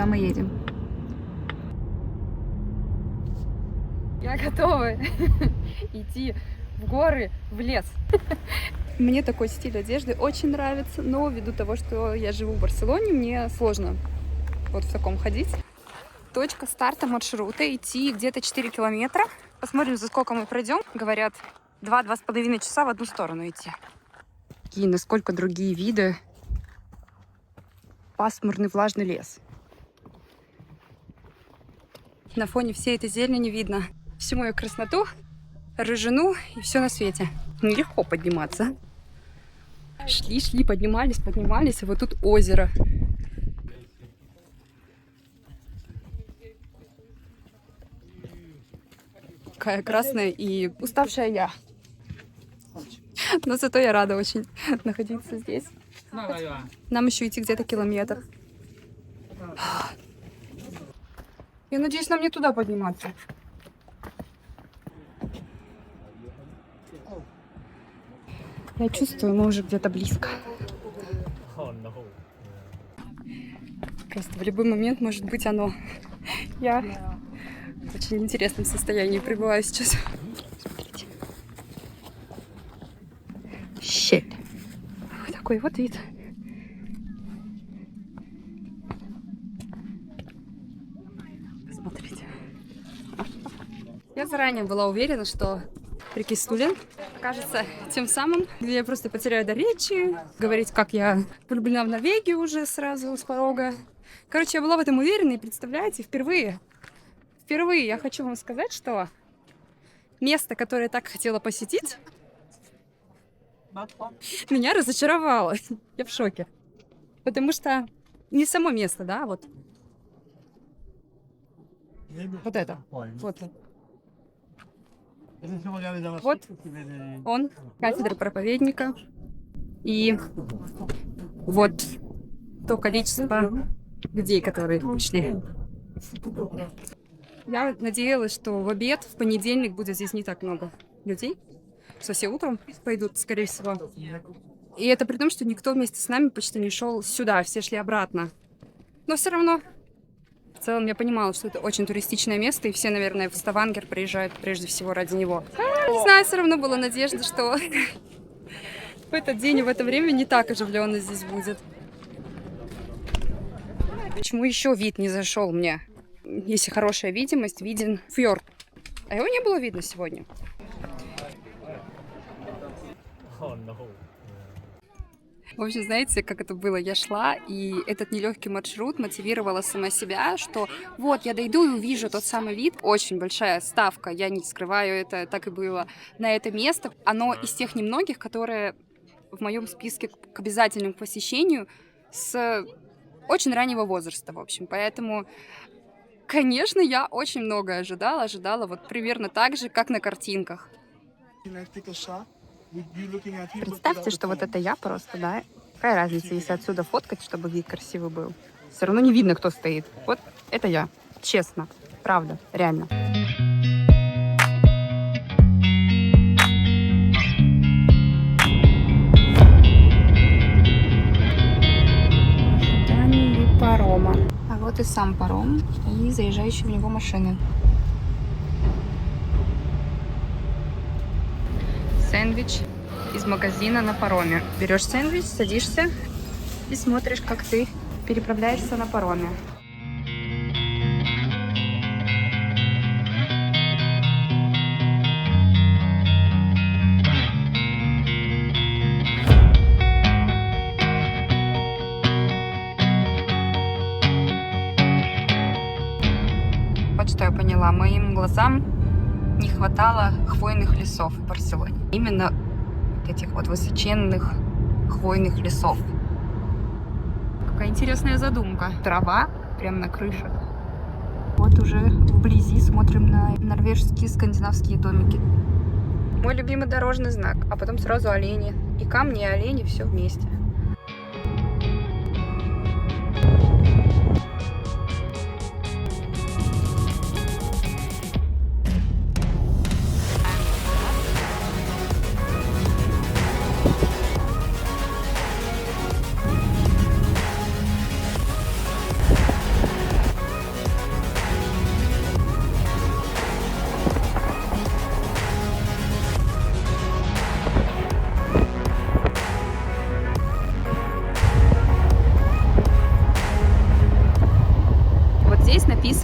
мы едем. Я готова идти в горы, в лес. Мне такой стиль одежды очень нравится, но ввиду того, что я живу в Барселоне, мне сложно вот в таком ходить. Точка старта маршрута идти где-то 4 километра. Посмотрим, за сколько мы пройдем. Говорят, 2-2,5 часа в одну сторону идти. И насколько другие виды. Пасмурный влажный лес. На фоне всей этой зелени видно всю мою красноту, рыжину и все на свете. Нелегко подниматься. Шли, поднимались, и вот тут озеро. Какая красная и уставшая я. Но зато я рада очень находиться здесь. Нам еще идти где-то километр. Я надеюсь, нам не туда подниматься. Я чувствую, мы уже где-то близко. Просто в любой момент может быть оно. Я в очень интересном состоянии пребываю сейчас. Смотрите. Щель. Вот такой вот вид. Смотрите. Я заранее была уверена, что Рикки-Стулен кажется тем самым, где я просто потеряю до речи, говорить, как я влюблена в Норвегию уже сразу с порога. Короче, я была в этом уверена, и представляете, впервые я хочу вам сказать, что место, которое я так хотела посетить, меня разочаровало. Я в шоке. Потому что не само место, да, вот. Вот это. Вот. Вот он, кафедра проповедника. И вот то количество людей, которые пришли. Я надеялась, что в обед, в понедельник будет здесь не так много людей. Что все утром пойдут, скорее всего. И это при том, что никто вместе с нами почти не шел сюда, все шли обратно. Но все равно, в целом, я понимала, что это очень туристичное место, и все, наверное, в Ставангер приезжают прежде всего ради него. Не знаю, все равно была надежда, что в этот день и в это время не так оживленно здесь будет. Почему еще вид не зашел мне? Если хорошая видимость, виден фьорд. А его не было видно сегодня. В общем, знаете, как это было? Я шла, и этот нелегкий маршрут мотивировала сама себя, что вот, я дойду и увижу тот самый вид. Очень большая ставка, я не скрываю, это так и было, на это место. Оно из тех немногих, которые в моем списке к обязательному посещению с очень раннего возраста, в общем. Поэтому, конечно, я очень многое ожидала вот примерно так же, как на картинках. Представьте, что вот это я просто, да? Какая разница, если отсюда фоткать, чтобы вид красивый был? Все равно не видно, кто стоит. Вот это я. Честно. Правда. Реально. Ожидание парома. А вот и сам паром, и заезжающие в него машины. Сэндвич из магазина на пароме. Берешь сэндвич, садишься и смотришь, как ты переправляешься на пароме. Вот что я поняла. Моим глазам не хватало хвойных лесов в Барселоне. Именно этих вот высоченных хвойных лесов. Какая интересная задумка. Трава прямо на крыше. Вот уже вблизи смотрим на норвежские скандинавские домики. Мой любимый дорожный знак, а потом сразу олени. И камни, и олени, все вместе.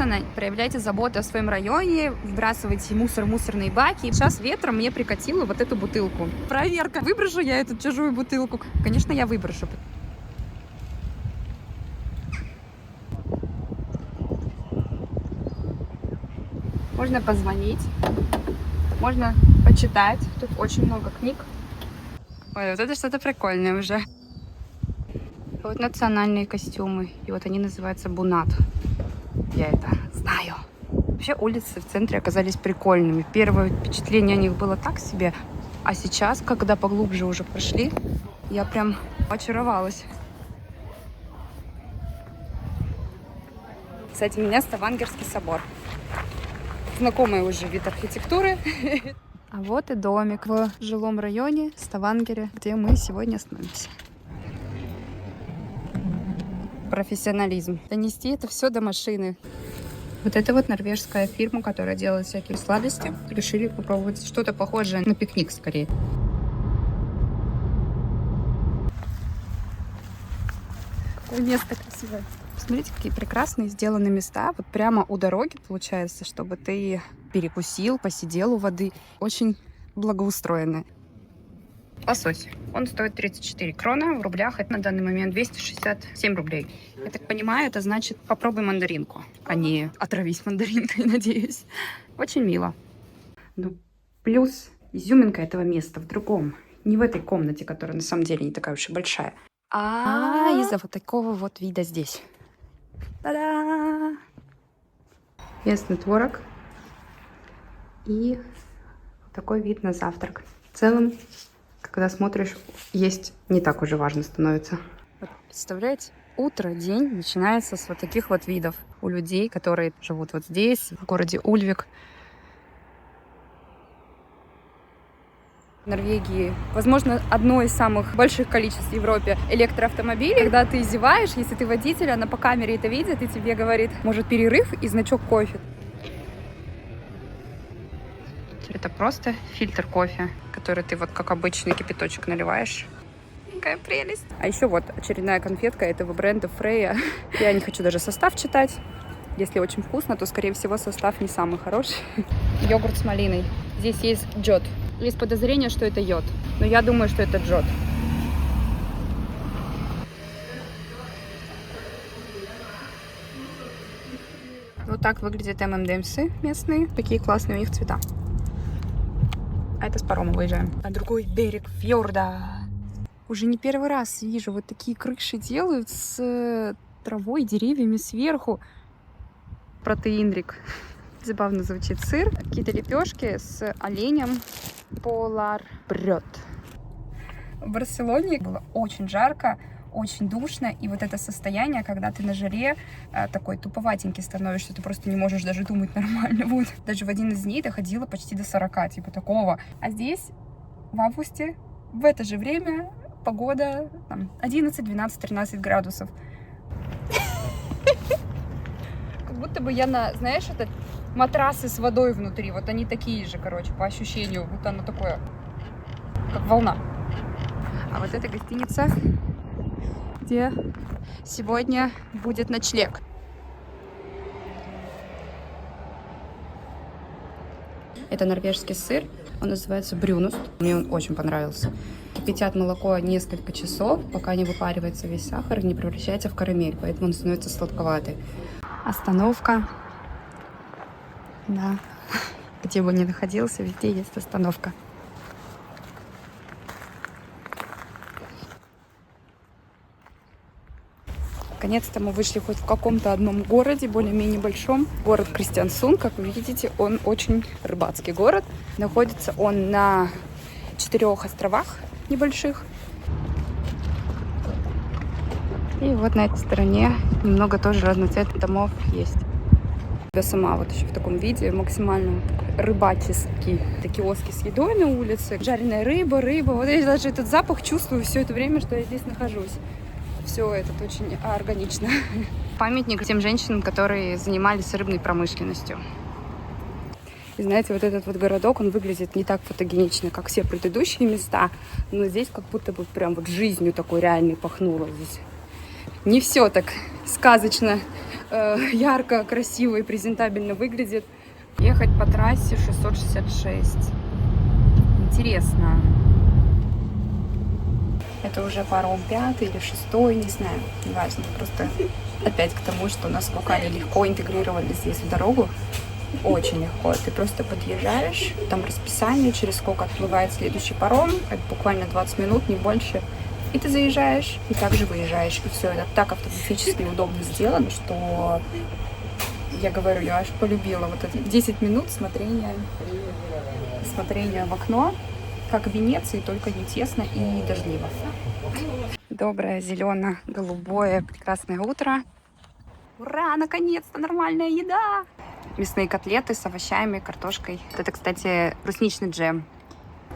написано: проявляйте заботу о своем районе, выбрасывайте мусор в мусорные баки. Сейчас ветром мне прикатило вот эту бутылку. Проверка. Выброшу я эту чужую бутылку? Конечно, я выброшу. Можно позвонить, можно почитать. Тут очень много книг. Ой, вот это что-то прикольное уже. Вот национальные костюмы. И вот они называются бунат. Я это знаю. Вообще улицы в центре оказались прикольными. Первое впечатление о них было так себе. А сейчас, когда поглубже уже прошли, я прям очаровалась. Кстати, у меня Ставангерский собор. Знакомый уже вид архитектуры. А вот и домик в жилом районе Ставангере, где мы сегодня остановимся. Профессионализм. Донести это все до машины. Вот это вот норвежская фирма, которая делает всякие сладости. Решили попробовать что-то похожее на пикник скорее. Какое место красивое. Посмотрите, какие прекрасные сделаны места. Вот прямо у дороги получается, чтобы ты перекусил, посидел у воды. Очень благоустроенное. Лосось. Он стоит 34 крона. В рублях это на данный момент 267 рублей. Я так понимаю, это значит попробуй мандаринку, а не отравись мандаринкой, надеюсь. Очень мило. Ну, плюс изюминка этого места в другом. Не в этой комнате, которая на самом деле не такая уж и большая. А из-за вот такого вот вида здесь. Та-да! Местный творог. И такой вид на завтрак. В целом, когда смотришь, есть не так уже важно становится. Вот, представляете, утро, день начинается с вот таких вот видов у людей, которые живут вот здесь, в городе Ульвик. В Норвегии, возможно, одно из самых больших количеств в Европе электроавтомобилей. Когда ты зеваешь, если ты водитель, она по камере это видит и тебе говорит, может, перерыв и значок кофе. Это просто фильтр кофе, который ты вот как обычный кипяточек наливаешь. Какая прелесть. А еще вот очередная конфетка этого бренда Freya. Я не хочу даже состав читать. Если очень вкусно, то, скорее всего, состав не самый хороший. Йогурт с малиной. Здесь есть джот. Есть подозрение, что это йод. Но я думаю, что это джот. Вот так выглядят ММДМсы местные. Такие классные у них цвета. А это с парома выезжаем. На другой берег фьорда. Уже не первый раз вижу, вот такие крыши делают с травой, деревьями сверху. Протеинрик. Забавно звучит. Сыр, какие-то лепешки с оленем. Полар брёд. В Барселоне было очень жарко, очень душно, и вот это состояние, когда ты на жаре такой туповатенький становишься, ты просто не можешь даже думать нормально. Вот. Даже в один из дней доходило почти до 40, типа такого. А здесь в августе в это же время погода там 11, 12, 13 градусов. Как будто бы я на, знаешь, этот матрасы с водой внутри, вот они такие же, короче, по ощущению, будто оно такое, как волна. А вот эта гостиница, где сегодня будет ночлег. Это норвежский сыр, он называется брюност. Мне он очень понравился. Кипятят молоко несколько часов, пока не выпаривается весь сахар и не превращается в карамель, поэтому он становится сладковатый. Остановка. Да, где бы ни находился, везде есть остановка. Наконец-то мы вышли хоть в каком-то одном городе, более-менее большом. Город Кристиансунд, как вы видите, он очень рыбацкий город. Находится он на 4 островах небольших. И вот на этой стороне немного тоже разноцветных домов есть. Я сама вот еще в таком виде максимально рыбаческий. Это киоски с едой на улице, жареная рыба. Вот я даже этот запах чувствую все это время, что я здесь нахожусь. Все это очень органично. Памятник тем женщинам, которые занимались рыбной промышленностью. И знаете, вот этот вот городок, он выглядит не так фотогенично, как все предыдущие места, но здесь как будто бы прям вот жизнью такой реальной пахнуло здесь. Не все так сказочно ярко, красиво и презентабельно выглядит. Ехать по трассе 666. Интересно. Это уже паром 5 или 6, не знаю, неважно. Просто опять к тому, что насколько они легко интегрировались здесь в дорогу. Очень легко. Ты просто подъезжаешь, там расписание, через сколько отплывает следующий паром. Это буквально 20 минут, не больше. И ты заезжаешь, и также выезжаешь. И все это так автоматически удобно сделано, что я говорю, я аж полюбила вот эти 10 минут смотрения в окно. Как в Венеции, только не тесно и дождливо. Доброе, зелено-голубое, прекрасное утро. Ура, наконец-то нормальная еда! Мясные котлеты с овощами, картошкой. Это, кстати, брусничный джем.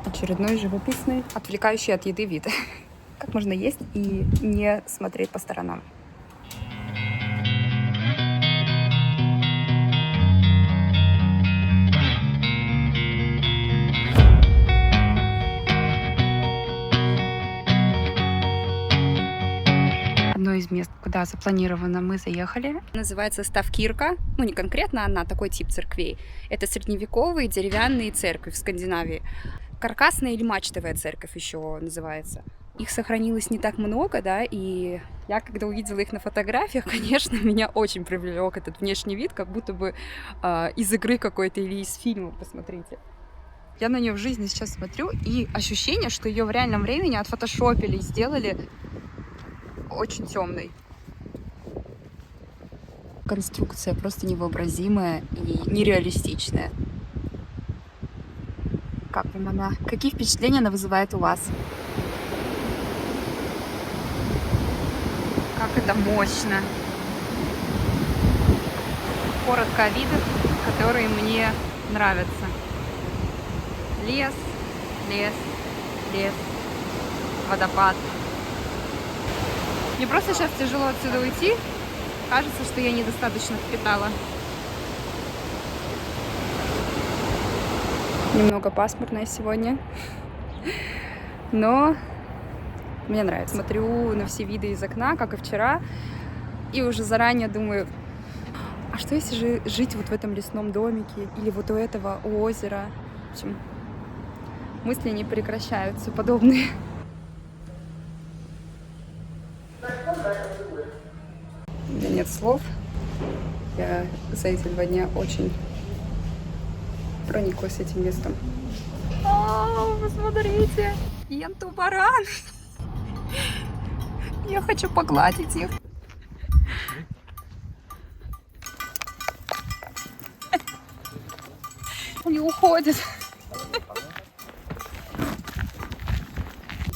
Очередной живописный, отвлекающий от еды вид. Как можно есть и не смотреть по сторонам? Одно из мест, куда запланировано, мы заехали. Называется Ставкирка. Ну, не конкретно она, такой тип церквей. Это средневековые деревянные церкви в Скандинавии. Каркасная или мачтовая церковь еще называется. Их сохранилось не так много, да, и я, когда увидела их на фотографиях, конечно, меня очень привлек этот внешний вид, как будто бы из игры какой-то или из фильма, посмотрите. Я на нее в жизни сейчас смотрю, и ощущение, что ее в реальном времени отфотошопили и сделали очень темный. Конструкция просто невообразимая и нереалистичная. Как вам она? Какие впечатления она вызывает у вас? Как это мощно! Коротко о видах, которые мне нравятся. Лес, лес, лес, водопад. Мне просто сейчас тяжело отсюда уйти. Кажется, что я недостаточно впитала. Немного пасмурно сегодня. Но мне нравится. Смотрю на все виды из окна, как и вчера. И уже заранее думаю, а что если же жить вот в этом лесном домике? Или вот у этого у озера? В общем, мысли не прекращаются подобные. У меня нет слов. Я за эти 2 дня очень прониклась этим местом. Посмотрите! Енту-баран! Я хочу погладить их. Они уходят.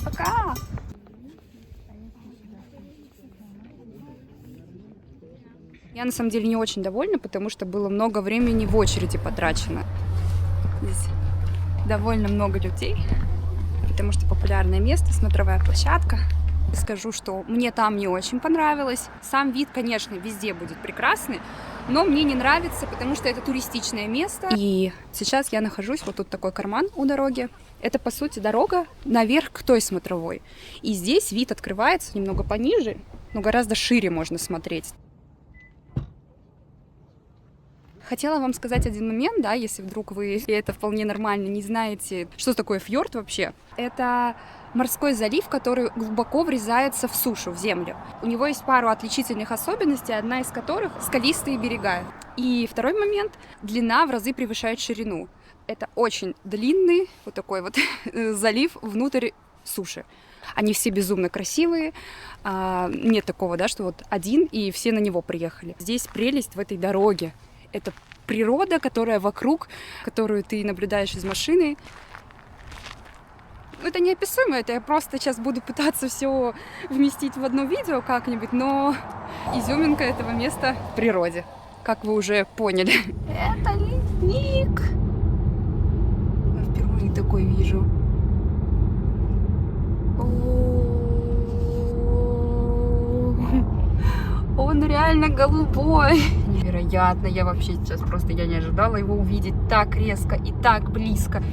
Пока! Я на самом деле не очень довольна, потому что было много времени в очереди потрачено. Здесь довольно много людей, потому что популярное место, смотровая площадка. Скажу, что мне там не очень понравилось. Сам вид, конечно, везде будет прекрасный, но мне не нравится, потому что это туристичное место. И сейчас я нахожусь, вот тут такой карман у дороги. Это, по сути, дорога наверх к той смотровой. И здесь вид открывается немного пониже, но гораздо шире можно смотреть. Хотела вам сказать один момент, да, если вдруг вы, и это вполне нормально, не знаете, что такое фьорд вообще. Это морской залив, который глубоко врезается в сушу, в землю. У него есть пару отличительных особенностей, одна из которых — скалистые берега. И второй момент — длина в разы превышает ширину. Это очень длинный вот такой вот залив внутрь суши. Они все безумно красивые. Нет такого, да, что вот один, и все на него приехали. Здесь прелесть в этой дороге. Это природа, которая вокруг, которую ты наблюдаешь из машины. Это неописуемо, это я просто сейчас буду пытаться все вместить в одно видео как-нибудь, но изюминка этого места в природе, как вы уже поняли. Это ледник! Я впервые такой вижу. Он реально голубой. Невероятно. Я вообще сейчас просто я не ожидала его увидеть так резко и так близко.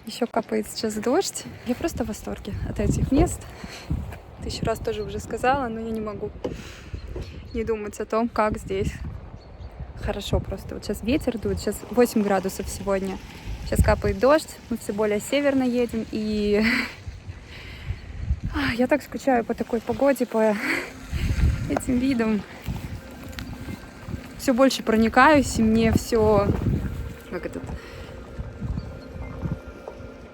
Еще капает сейчас дождь. Я просто в восторге от этих мест. 1000 раз тоже уже сказала, но я не могу не думать о том, как здесь хорошо просто. Вот сейчас ветер дует, сейчас 8 градусов сегодня. Сейчас капает дождь, мы все более северно едем, и я так скучаю по такой погоде, по этим видам. Все больше проникаюсь, и мне все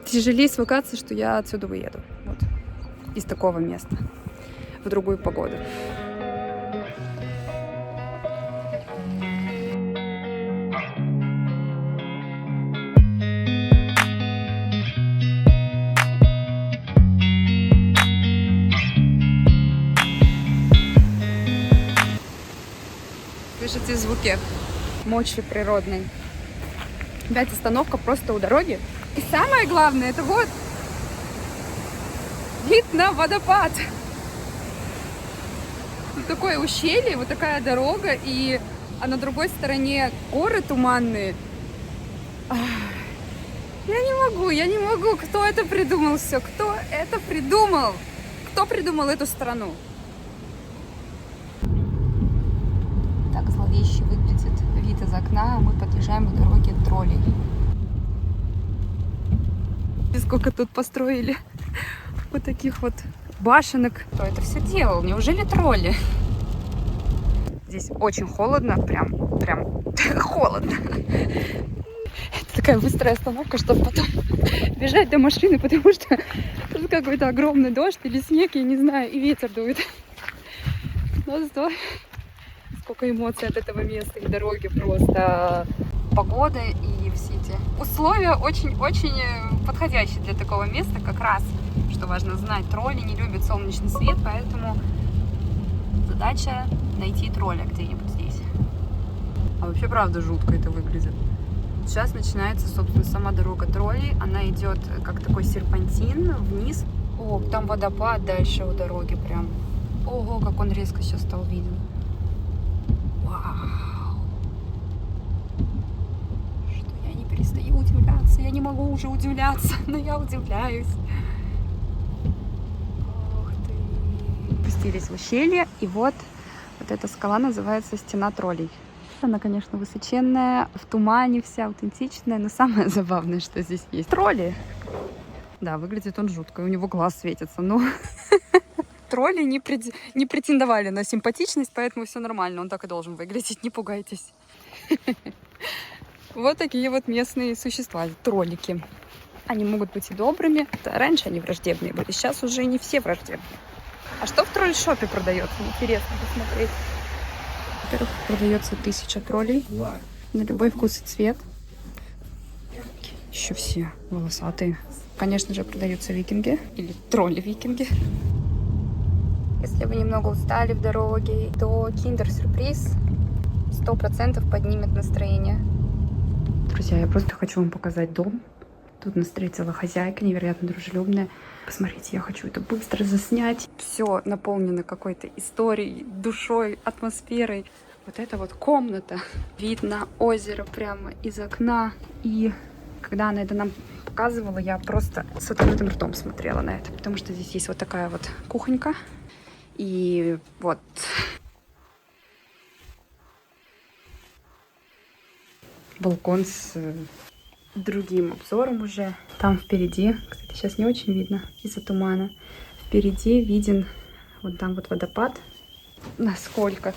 тяжелее свыкаться, что я отсюда уеду. Вот. Из такого места. В другую погоду. Слышите звуки мочи природной. Опять остановка просто у дороги. И самое главное, это вот вид на водопад. Тут такое ущелье, вот такая дорога, а на другой стороне горы туманные. Я не могу. Кто это придумал все? Кто это придумал? Кто придумал эту страну? Так зловеще выглядит вид из окна, а мы подъезжаем к дороге троллей. И сколько тут построили вот таких вот башенок. Кто это все делал? Неужели тролли? Здесь очень холодно, прям холодно. Это такая быстрая остановка, чтобы потом бежать до машины, потому что тут какой-то огромный дождь или снег, я не знаю, и ветер дует. Но зато сколько эмоций от этого места и дороги просто. Погода и все эти условия очень-очень подходящие для такого места. Как раз, что важно знать, тролли не любят солнечный свет, поэтому задача найти тролля где-нибудь здесь. А вообще, правда, жутко это выглядит. Сейчас начинается, собственно, сама дорога троллей. Она идет как такой серпантин вниз. О, там водопад дальше у дороги прям. Ого, как он резко сейчас стал виден. Вау. Что я не перестаю удивляться. Я не могу уже удивляться, но я удивляюсь. Ох ты. Спустились в ущелье, и вот эта скала называется Стена троллей. Она, конечно, высоченная, в тумане вся, аутентичная, но самое забавное, что здесь есть тролли. Да, выглядит он жутко, у него глаз светится, но тролли не претендовали на симпатичность, поэтому все нормально, он так и должен выглядеть, не пугайтесь. Вот такие вот местные существа, троллики. Они могут быть и добрыми, раньше они враждебные были, сейчас уже не все враждебные. А что в тролль-шопе продается? Интересно посмотреть. Во-первых, продается 1000 троллей на любой вкус и цвет. Еще все волосатые. Конечно же, продаются викинги или тролли-викинги. Если вы немного устали в дороге, то киндер-сюрприз 100% поднимет настроение. Друзья, я просто хочу вам показать дом. Тут нас встретила хозяйка, невероятно дружелюбная. Посмотрите, я хочу это быстро заснять. Все наполнено какой-то историей, душой, атмосферой. Вот это вот комната. Вид на озеро прямо из окна. И когда она это нам показывала, я просто с открытым ртом смотрела на это. Потому что здесь есть вот такая вот кухонька. И вот балкон с другим обзором уже. Там впереди, кстати, сейчас не очень видно из-за тумана, впереди виден вот там вот водопад. Насколько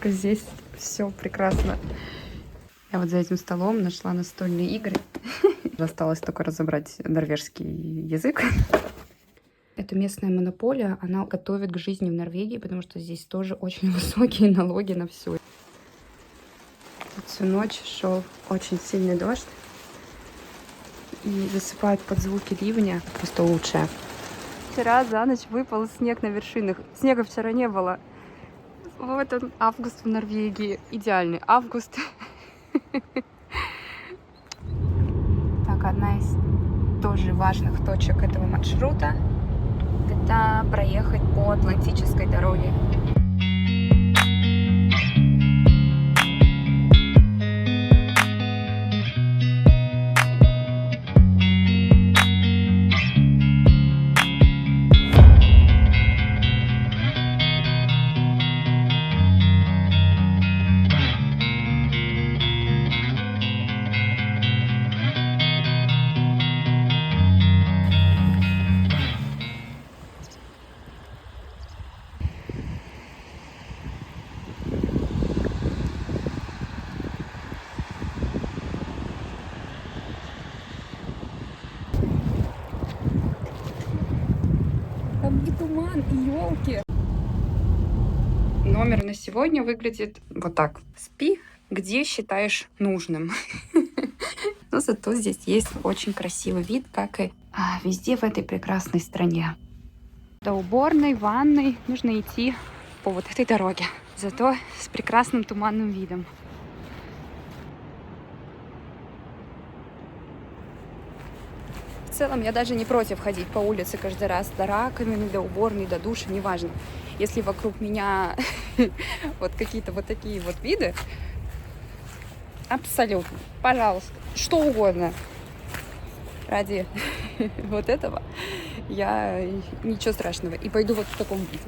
здесь все прекрасно. Я вот за этим столом нашла настольные игры. Осталось только разобрать норвежский язык. Это местная монополия, она готовит к жизни в Норвегии, потому что здесь тоже очень высокие налоги на все. Всю ночь шел очень сильный дождь. И засыпают под звуки ливня. Просто лучшее. Вчера за ночь выпал снег на вершинах. Снега вчера не было. Вот он, август в Норвегии. Идеальный август. Так, одна из тоже важных точек этого маршрута — это проехать по Атлантической дороге. елки. Номер на сегодня выглядит вот так. Спи, где считаешь нужным. Но зато здесь есть очень красивый вид, как и везде в этой прекрасной стране. До уборной, ванной нужно идти по вот этой дороге. Зато с прекрасным туманным видом. В целом я даже не против ходить по улице каждый раз до раковины, до уборной, до душа, неважно. Если вокруг меня вот какие-то вот такие вот виды, абсолютно, пожалуйста, что угодно. Ради вот этого я ничего страшного. И пойду вот в таком виде.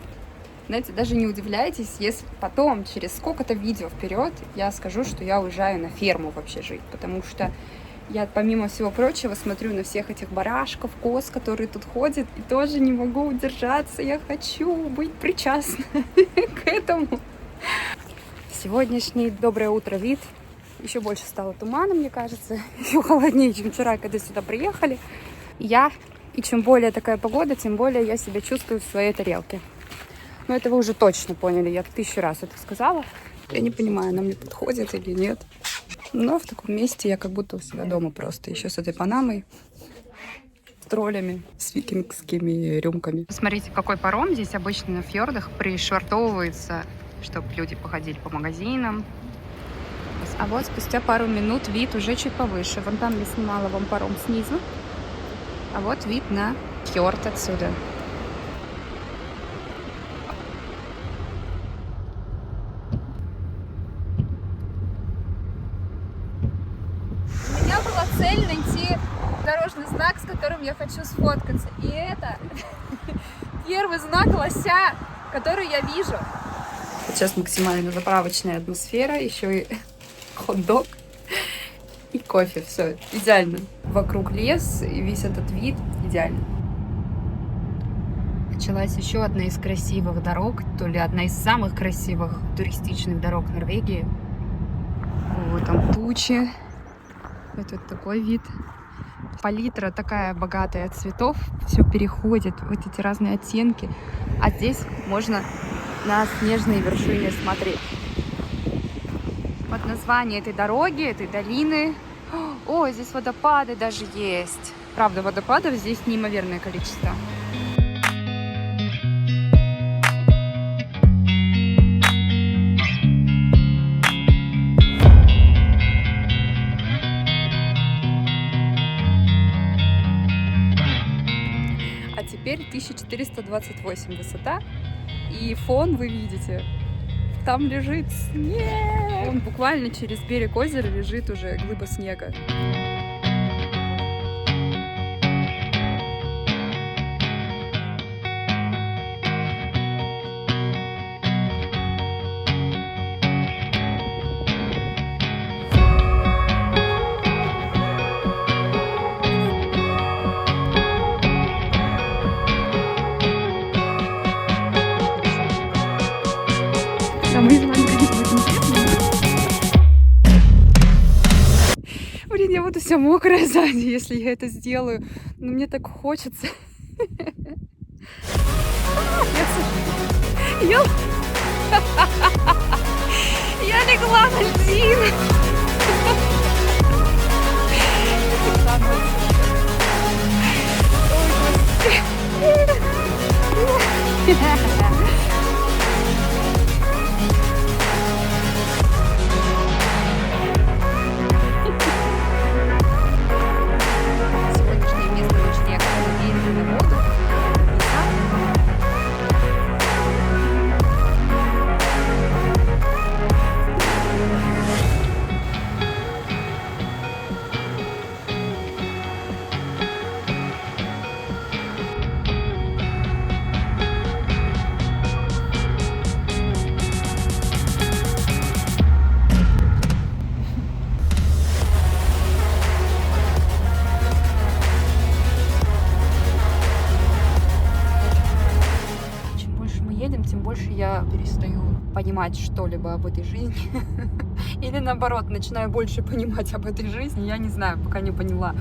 Знаете, даже не удивляйтесь, если потом, через сколько-то видео вперед, я скажу, что я уезжаю на ферму вообще жить. Потому что я, помимо всего прочего, смотрю на всех этих барашков, коз, которые тут ходят, и тоже не могу удержаться. Я хочу быть причастна к этому. Сегодняшний доброе утро вид. Еще больше стало тумана, мне кажется. Еще холоднее, чем вчера, когда сюда приехали. И чем более такая погода, тем более я себя чувствую в своей тарелке. Но это вы уже точно поняли, я 1000 раз это сказала. Я не понимаю, она мне подходит или нет. Но в таком месте я как будто у себя дома просто. Еще с этой панамой, с троллями, с викингскими рюмками. Смотрите, какой паром здесь обычно на фьордах пришвартовывается, чтобы люди походили по магазинам. А вот спустя пару минут вид уже чуть повыше. Вон там я снимала вам паром снизу. А вот вид на фьорд отсюда. У меня была цель найти дорожный знак, с которым я хочу сфоткаться. И это первый знак лося, который я вижу. Сейчас максимально заправочная атмосфера, еще и хот-дог и кофе. Все идеально. Вокруг лес и весь этот вид идеально. Началась еще одна из красивых дорог, то ли одна из самых красивых туристичных дорог Норвегии. Вот там тучи. Вот такой вид. Палитра такая богатая цветов. Все переходит в эти разные оттенки. А здесь можно на снежные вершины смотреть. Вот название этой дороги, этой долины. О, здесь водопады даже есть. Правда, водопадов здесь неимоверное количество. А теперь 1428 высота. И фон вы видите. Там лежит снег. Он буквально через берег озера лежит уже глыба снега. Блин, я буду вся мокрая сзади, если я это сделаю. Но мне так хочется. Я легла на льдину. Тем больше я перестаю понимать что-либо об этой жизни. Или наоборот, начинаю больше понимать об этой жизни. Я не знаю, пока не поняла.